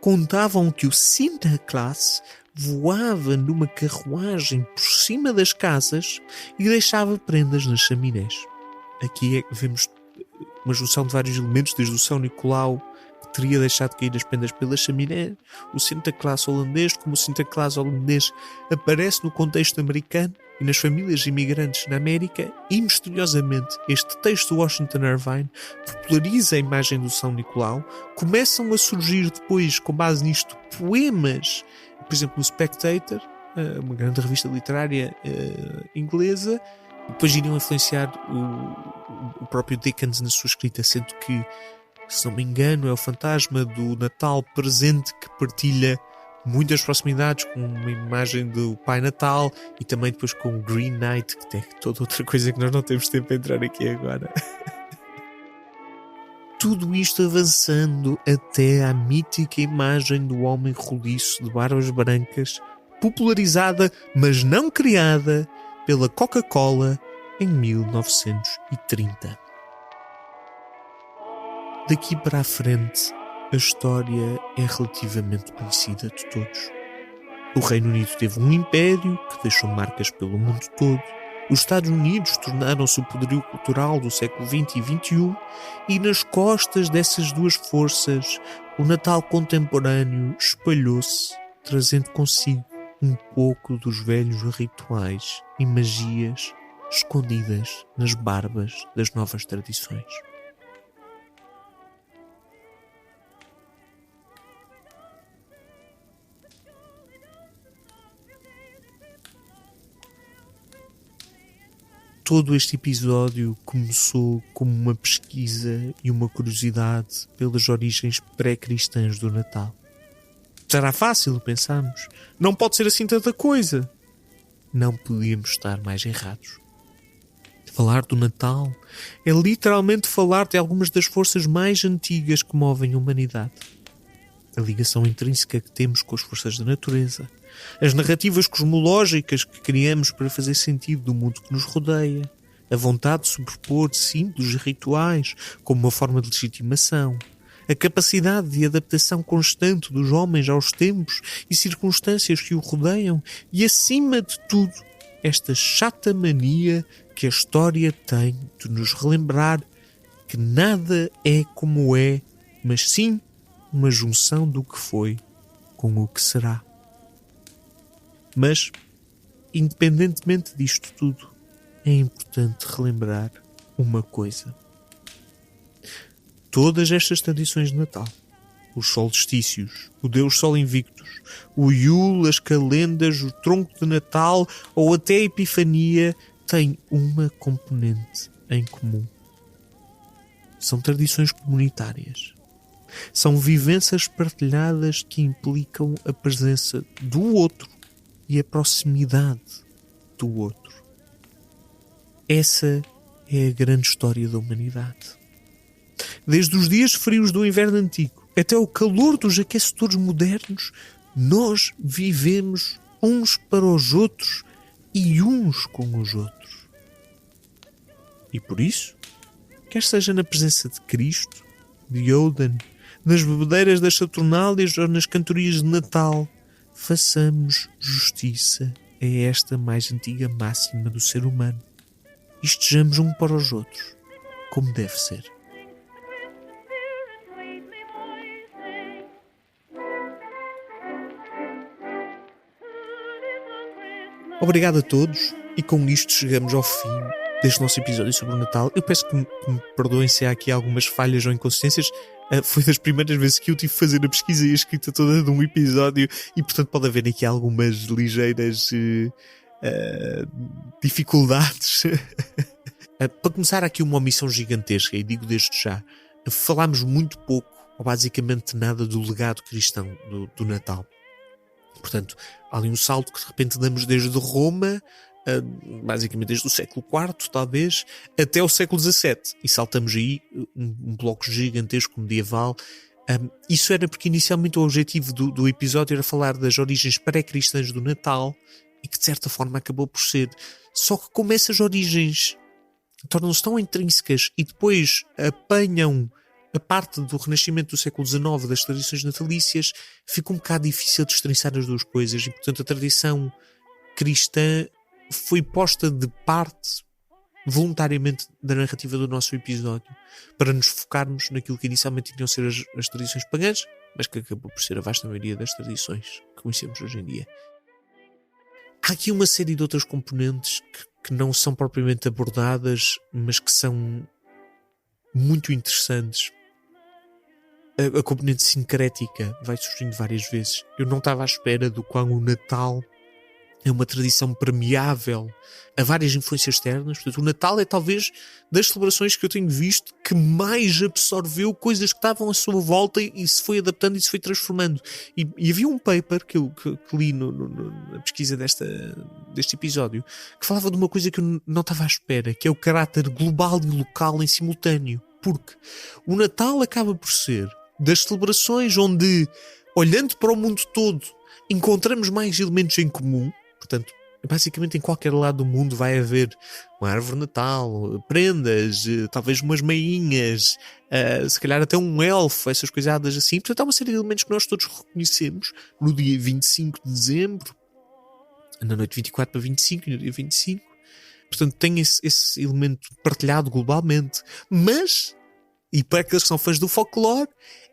contavam que o Sinterklaas voava numa carruagem por cima das casas e deixava prendas nas chaminés. Aqui vemos uma junção de vários elementos, desde o São Nicolau, que teria deixado cair as prendas pela chaminé, o Sinterklaas holandês, como o Sinterklaas holandês aparece no contexto americano e nas famílias imigrantes na América, e misteriosamente este texto de Washington Irving populariza a imagem do São Nicolau. Começam a surgir depois, com base nisto, poemas, por exemplo, no Spectator, uma grande revista literária inglesa, e depois iriam influenciar o próprio Dickens na sua escrita, sendo que, se não me engano, é o fantasma do Natal presente que partilha muitas proximidades com uma imagem do Pai Natal e também depois com o Green Knight, que tem toda outra coisa que nós não temos tempo para entrar aqui agora. Tudo isto avançando até à mítica imagem do homem roliço de barbas brancas, popularizada, mas não criada, pela Coca-Cola em 1930. Daqui para a frente, a história é relativamente conhecida de todos. O Reino Unido teve um império que deixou marcas pelo mundo todo. Os Estados Unidos tornaram-se o poderio cultural do século XX e XXI, e nas costas dessas duas forças, o Natal contemporâneo espalhou-se, trazendo consigo um pouco dos velhos rituais e magias escondidas nas barbas das novas tradições. Todo este episódio começou como uma pesquisa e uma curiosidade pelas origens pré-cristãs do Natal. Será fácil, pensamos. Não pode ser assim tanta coisa. Não podíamos estar mais errados. Falar do Natal é literalmente falar de algumas das forças mais antigas que movem a humanidade. A ligação intrínseca que temos com as forças da natureza, as narrativas cosmológicas que criamos para fazer sentido do mundo que nos rodeia, a vontade de sobrepor símbolos e rituais como uma forma de legitimação, a capacidade de adaptação constante dos homens aos tempos e circunstâncias que o rodeiam e, acima de tudo, esta chata mania que a história tem de nos relembrar que nada é como é, mas sim uma junção do que foi com o que será. Mas, independentemente disto tudo, é importante relembrar uma coisa. Todas estas tradições de Natal, os solstícios, o Deus Sol Invictus, o Yule, as calendas, o tronco de Natal ou até a Epifania, têm uma componente em comum. São tradições comunitárias. São vivências partilhadas que implicam a presença do outro e a proximidade do outro. Essa é a grande história da humanidade. Desde os dias frios do inverno antigo até o calor dos aquecedores modernos, nós vivemos uns para os outros e uns com os outros. E por isso, quer seja na presença de Cristo, de Odin, nas bebedeiras das Saturnálias ou nas cantorias de Natal, façamos justiça a esta mais antiga máxima do ser humano e estejamos um para os outros, como deve ser. Obrigado a todos, e com isto chegamos ao fim deste nosso episódio sobre o Natal. Eu peço que me perdoem se há aqui algumas falhas ou inconsistências. Foi das primeiras vezes que eu tive que fazer a pesquisa e a escrita toda de um episódio, e portanto pode haver aqui algumas ligeiras dificuldades. Para começar, aqui uma omissão gigantesca, e digo desde já, falámos muito pouco, ou basicamente nada, do legado cristão do Natal. Portanto, há ali um salto que de repente damos desde Roma, basicamente desde o século IV, talvez, até o século XVII. E saltamos aí um bloco gigantesco medieval, Isso era porque inicialmente o objetivo do episódio era falar das origens pré-cristãs do Natal e que de certa forma acabou por ser. Só que como essas origens tornam-se tão intrínsecas e depois apanham a parte do renascimento do século XIX das tradições natalícias, fica um bocado difícil destrinçar as duas coisas e portanto a tradição cristã foi posta de parte voluntariamente da narrativa do nosso episódio para nos focarmos naquilo que inicialmente iriam ser as tradições pagãs, mas que acabou por ser a vasta maioria das tradições que conhecemos hoje em dia. Há aqui uma série de outras componentes que não são propriamente abordadas, mas que são muito interessantes. A componente sincrética vai surgindo várias vezes. Eu não estava à espera do quão o Natal é uma tradição permeável a várias influências externas. Portanto, o Natal é talvez das celebrações que eu tenho visto que mais absorveu coisas que estavam à sua volta e se foi adaptando e se foi transformando. E havia um paper que eu li na pesquisa deste episódio que falava de uma coisa que eu não estava à espera, que é o caráter global e local em simultâneo. Porque o Natal acaba por ser das celebrações onde, olhando para o mundo todo, encontramos mais elementos em comum. Portanto, basicamente em qualquer lado do mundo vai haver uma árvore de Natal, prendas, talvez umas meinhas, se calhar até um elfo, essas coisadas assim. Portanto, há uma série de elementos que nós todos reconhecemos no dia 25 de dezembro, na noite 24 para 25 e no dia 25. Portanto, tem esse elemento partilhado globalmente. Mas, e para aqueles que são fãs do folclore,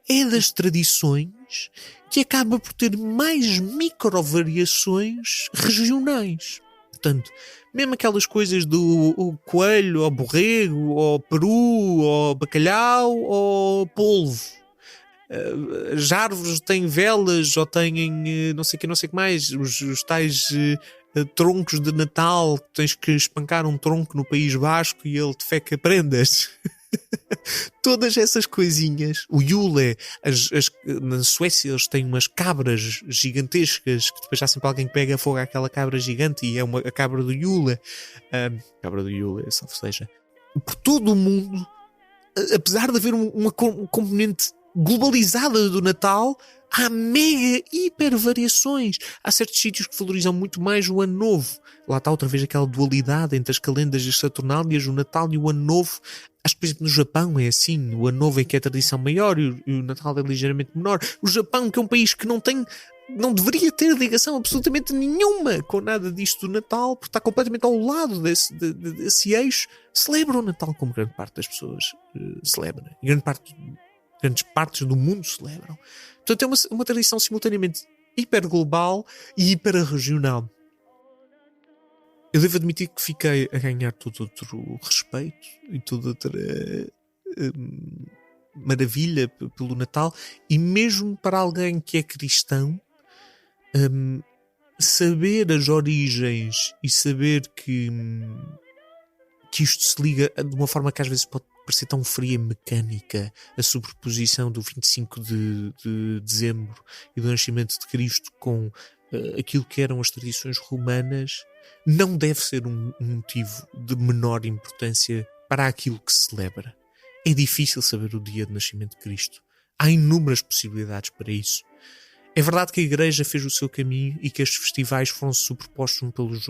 é das tradições que acaba por ter mais micro-variações regionais. Portanto, mesmo aquelas coisas do coelho, ao borrego, ao peru, ao bacalhau, ao polvo. As árvores têm velas ou têm não sei o que mais. Os tais troncos de Natal. Tens que espancar um tronco no País Basco e ele te feca prendas. Todas essas coisinhas. O Yule, na Suécia eles têm umas cabras gigantescas que depois há sempre alguém que pega fogo àquela cabra gigante e é a cabra do Yule. Cabra do Yule, salve seja. Por todo o mundo, apesar de haver uma componente globalizada do Natal, há mega hiper variações. Há certos sítios que valorizam muito mais o Ano Novo. Lá está outra vez aquela dualidade entre as calendas saturnálias, o Natal e o Ano Novo. Acho que, por exemplo, no Japão é assim. O Ano Novo é que é a tradição maior e o Natal é ligeiramente menor. O Japão, que é um país que não deveria ter ligação absolutamente nenhuma com nada disto do Natal, porque está completamente ao lado desse eixo, celebra o Natal como grande parte das pessoas celebra. E grandes partes do mundo celebram. Portanto, é uma tradição simultaneamente hiper global e hiper regional. Eu devo admitir que fiquei a ganhar todo outro respeito e toda outra maravilha pelo Natal, e mesmo para alguém que é cristão, saber as origens e saber que isto se liga de uma forma que às vezes pode parecer tão fria e mecânica, a sobreposição do 25 de dezembro e do nascimento de Cristo com aquilo que eram as tradições romanas, não deve ser um motivo de menor importância para aquilo que se celebra. É difícil saber o dia de nascimento de Cristo. Há inúmeras possibilidades para isso. É verdade que a Igreja fez o seu caminho e que estes festivais foram superpostos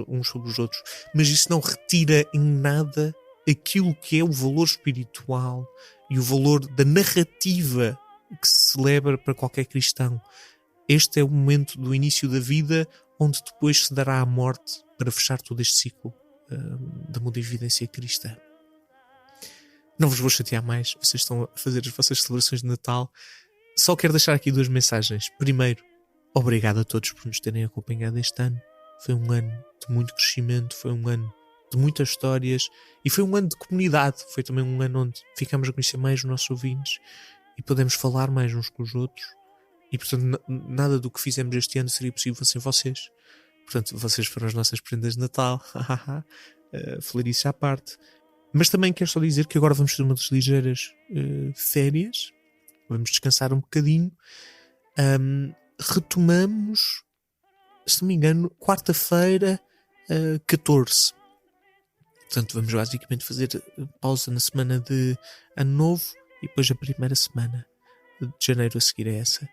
uns sobre os outros, mas isso não retira em nada aquilo que é o valor espiritual e o valor da narrativa que se celebra para qualquer cristão. Este é o momento do início da vida onde depois se dará a morte para fechar todo este ciclo da mundivivência cristã. Não vos vou chatear mais, vocês estão a fazer as vossas celebrações de Natal. Só quero deixar aqui duas mensagens. Primeiro, obrigado a todos por nos terem acompanhado este ano. Foi um ano de muito crescimento, foi um ano de muitas histórias e foi um ano de comunidade. Foi também um ano onde ficamos a conhecer mais os nossos ouvintes e podemos falar mais uns com os outros. E portanto nada do que fizemos este ano seria possível sem vocês. Portanto, vocês foram as nossas prendas de Natal. Falarice à parte. Mas também quero só dizer que agora vamos ter umas ligeiras férias. Vamos descansar um bocadinho. Retomamos, se não me engano, quarta-feira, 14. Portanto, vamos basicamente fazer pausa na semana de Ano Novo e depois a primeira semana de janeiro a seguir a essa.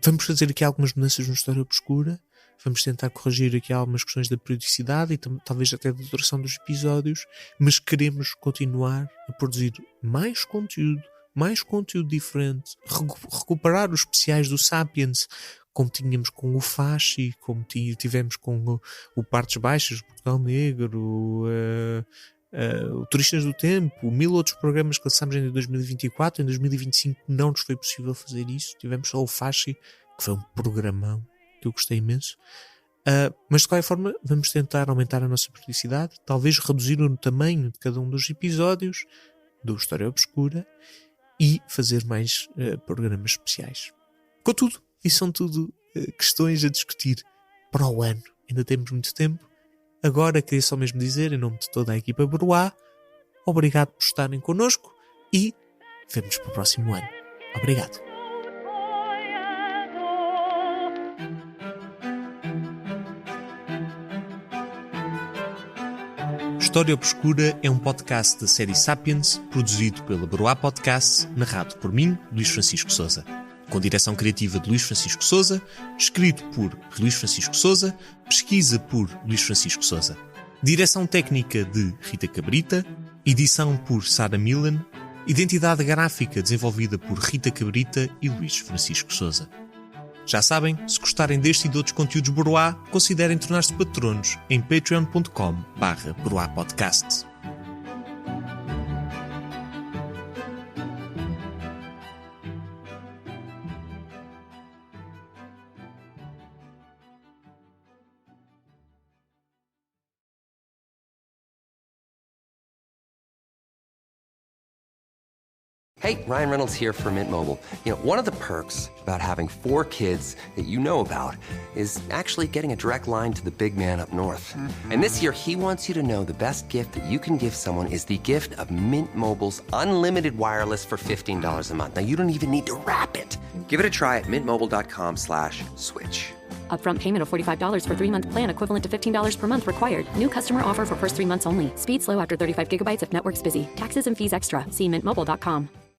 Vamos fazer aqui algumas mudanças no História Obscura. Vamos tentar corrigir aqui algumas questões da periodicidade e talvez até da duração dos episódios, mas queremos continuar a produzir mais conteúdo diferente, recuperar os especiais do Sapiens, como tínhamos com o Fasci, como tivemos com o Partes Baixas, Portugal Negro, o Turistas do Tempo, 1000 outros programas que lançámos em 2024. Em 2025 não nos foi possível fazer isso. Tivemos só o Fasci, que foi um programão que eu gostei imenso. Mas de qualquer forma vamos tentar aumentar a nossa periodicidade, talvez reduzir o tamanho de cada um dos episódios do História Obscura e fazer mais programas especiais. Contudo, isso são tudo questões a discutir para o ano. Ainda temos muito tempo. Agora queria só mesmo dizer, em nome de toda a equipa Broá, obrigado por estarem connosco e vemo-nos para o próximo ano. Obrigado. História Obscura é um podcast da série Sapiens, produzido pela Broá Podcast, narrado por mim, Luís Francisco Sousa. Com direção criativa de Luís Francisco Sousa, escrito por Luís Francisco Sousa, pesquisa por Luís Francisco Sousa. Direção técnica de Rita Cabrita, edição por Sara Milan, identidade gráfica desenvolvida por Rita Cabrita e Luís Francisco Sousa. Já sabem, se gostarem deste e de outros conteúdos Broá, considerem tornar-se patronos em patreon.com/broapodcast.
Hey, Ryan Reynolds here for Mint Mobile. You know, one of the perks about having 4 kids that you know about is actually getting a direct line to the big man up north. Mm-hmm. And this year, he wants you to know the best gift that you can give someone is the gift of Mint Mobile's unlimited wireless for $15 a month. Now, you don't even need to wrap it. Give it a try at mintmobile.com/switch.
Upfront payment of $45 for 3-month plan equivalent to $15 per month required. New customer offer for first 3 months only. Speed slow after 35 gigabytes if network's busy. Taxes and fees extra. See mintmobile.com.